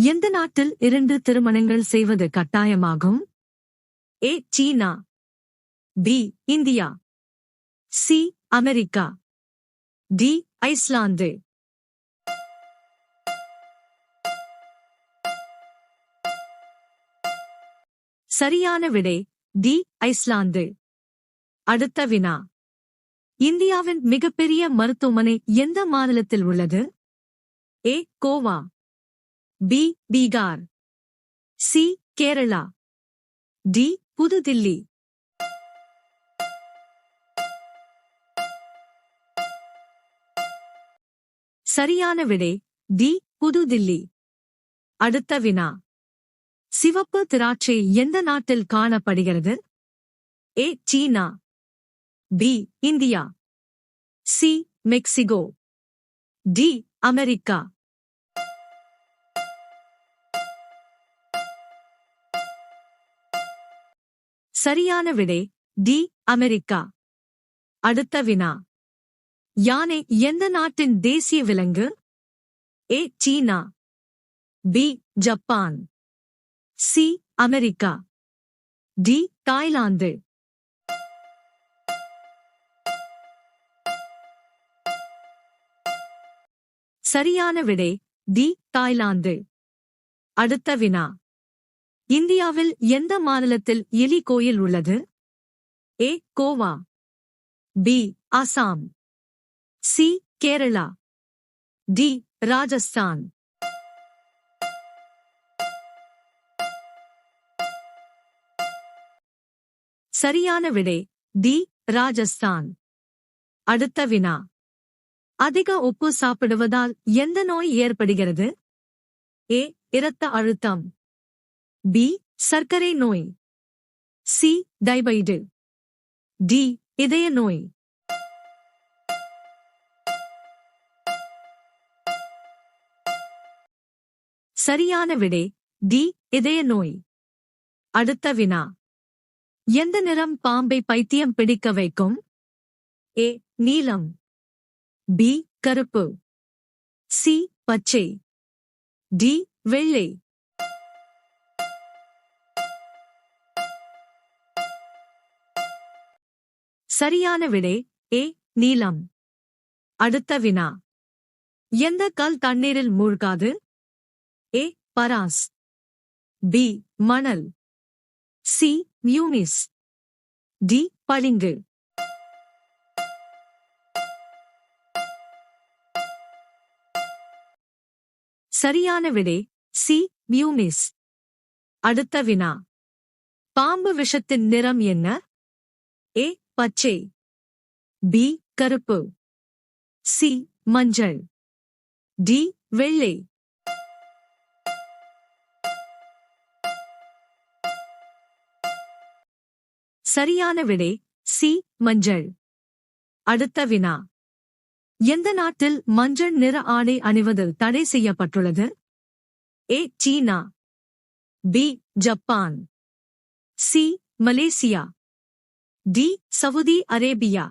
எந்த நாட்டில் 2 திருமணங்கள் செய்வது கட்டாயமாகும்? ஏ. சீனா. B. India. C. America. D. Iceland. சரியான விடை டி. ஐஸ்லாந்து. அடுத்த வினா. இந்தியாவின் மிகப்பெரிய மருத்துவமனை எந்த மாநிலத்தில் உள்ளது? A. Goa. B. Bihar. C. Kerala. D. புதுதில்லி. சரியான விடை டி. புதுதில்லி. அடுத்த வினா. சிவப்பு திராட்சை எந்த நாட்டில் காணப்படுகிறது? ஏ. சீனா. B. India. C. Mexico. D. America. சரியான விடை டி. அமெரிக்கா. அடுத்த வினா. யானை எந்த நாட்டின் தேசிய விலங்கு? ஏ. சீனா. B. Japan. C. America. D. Thailand. சரியான விடை டி. தாய்லாந்து. அடுத்த வினா. இந்தியாவில் எந்த மாநிலத்தில் எலி கோயில் உள்ளது? A. Goa. B. Assam. C. Kerala. D. Rajasthan. சரியான விடை டி. ராஜஸ்தான். அடுத்த வினா. அதிக உப்பு சாப்பிடுவதால் எந்த நோய் ஏற்படுகிறது? ஏ. இரத்த அழுத்தம். பி. சர்க்கரை நோய். சி. டைபாய்டு. டி. இதய நோய். சரியான விடை டி. இதய நோய். அடுத்த வினா. எந்த நிறம் பாம்பை பைத்தியம் பிடிக்க வைக்கும்? ஏ. நீலம். பி. கருப்பு. சி. பச்சை. டி. வெள்ளை. சரியான விடை ஏ. நீலம். அடுத்த வினா. எந்த கல் தண்ணீரில் மூழ்காது? ஏ. பராஸ். பி. மணல். சி. மியூனிஸ். டி. பளிங்கு. சரியான விடை சி. மியூனிஸ். அடுத்த வினா. பாம்பு விஷத்தின் நிறம் என்ன? ஏ. பச்சை. பி. கருப்பு. சி. மஞ்சள். டி. வெள்ளை. சரியான விடை சி. மஞ்சள். அடுத்த வினா. எந்த நாட்டில் மஞ்சள் நிற ஆடை அணிவது தடை செய்யப்பட்டுள்ளது? ஏ. சீனா. B. Japan. C. Malaysia. D. Saudi Arabia.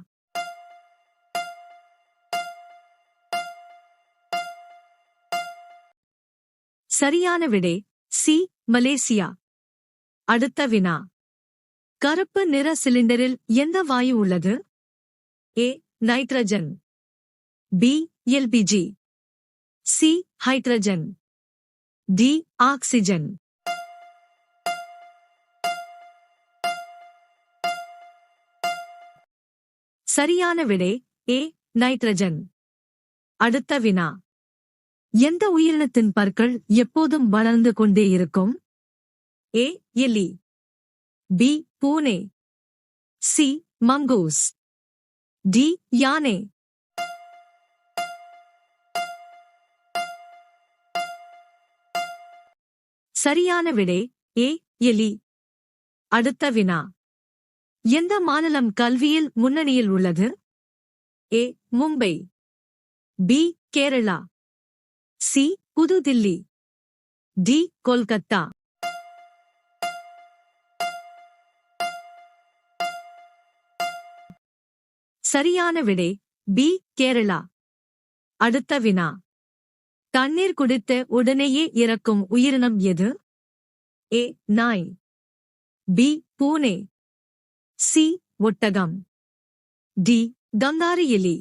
சரியான விடை சி. மலேசியா. அடுத்த வினா. கருப்பு நிற சிலிண்டரில் எந்த வாயு உள்ளது? A. Nitrogen. B. LPG. C. Hydrogen. D. Oxygen. சரியான விடை ஏ. நைட்ரஜன். அடுத்த வினா. எந்த உயிரினத்தின் பற்கள் எப்போதும் வளர்ந்து கொண்டே இருக்கும்? ஏ. எலி. பி. பூனை. சி. மங்கூஸ். டி. யானை. சரியான விடை ஏ. எலி. அடுத்த வினா. எந்த மாநிலம் கல்வியில் முன்னணியில் உள்ளது? ஏ. மும்பை. பி. கேரளா. சி. புதுதில்லி. டி. கொல்கத்தா. சரியான விடை பி. கேரளா. அடுத்த வினா. தண்ணீர் குடித்த உடனேயே இறக்கும் உயிரினம் எது? ஏ நாய், பி பூனை, சி ஒட்டகம், டி கந்தாரி எலி.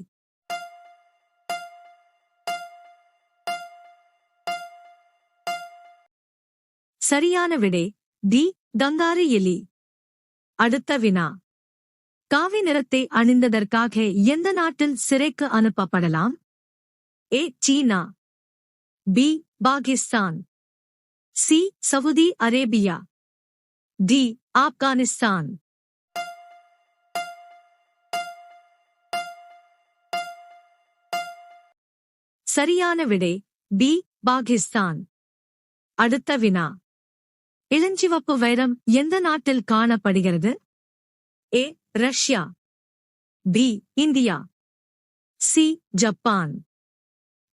சரியான விடை டி கந்தாரி எலி. அடுத்த வினா. காவி நிறத்தை அணிந்ததற்காக எந்த நாட்டில் சிறைக்கு அனுப்பப்படலாம்? ஏ சீனா, B Pakistan, C Saudi Arabia, D Afghanistan. சரியான விடை பி பாகிஸ்தான். அடுத்த வினா. இளஞ்சிவப்பு வைரம் எந்த நாட்டில் காணப்படுகிறது? A Russia, B India, C Japan,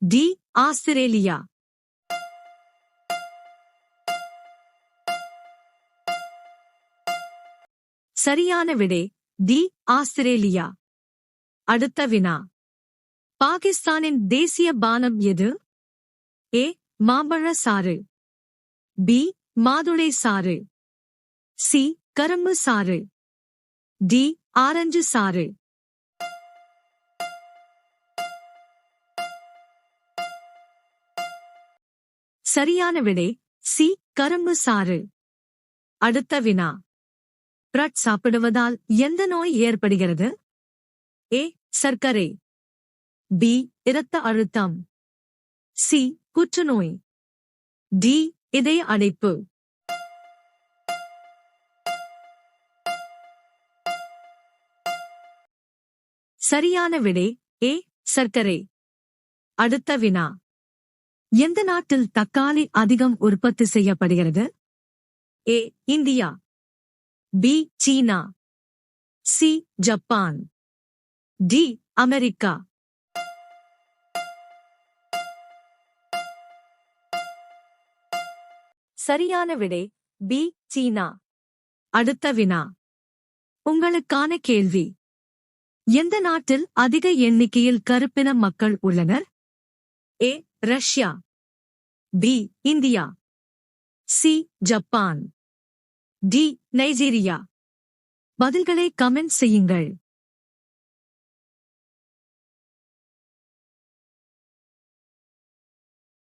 D Australia. சரியான விடை டி ஆஸ்திரேலியா. அடுத்த வினா. பாகிஸ்தானின் தேசிய பானம் எது? ஏ மாம்பழ சாறு, பி மாதுளை சாறு, சி கரும்பு சாறு, டி ஆரஞ்சு சாறு. சரியான விடை சி கரும்பு சாறு. அடுத்த வினா. பிரெட் சாப்பிடுவதால் எந்த நோய் ஏற்படுகிறது? ஏ சர்க்கரை, பி இரத்த அழுத்தம், சி புற்றுநோய், டி இதய அடைப்பு. சரியான விடை ஏ சர்க்கரை. அடுத்த வினா. எந்த நாட்டில் தக்காளி அதிகம் உற்பத்தி செய்யப்படுகிறது? ஏ இந்தியா, பி சீனா, சி ஜப்பான், டி அமெரிக்கா. சரியான விடை பி சீனா. அடுத்த வினா. உங்களுக்கான கேள்வி. எந்த நாட்டில் அதிக எண்ணிக்கையில் கருப்பின மக்கள் உள்ளனர்? A Russia, B India, C Japan, D Nigeria. பதில்களை கமெண்ட் செய்யுங்கள்.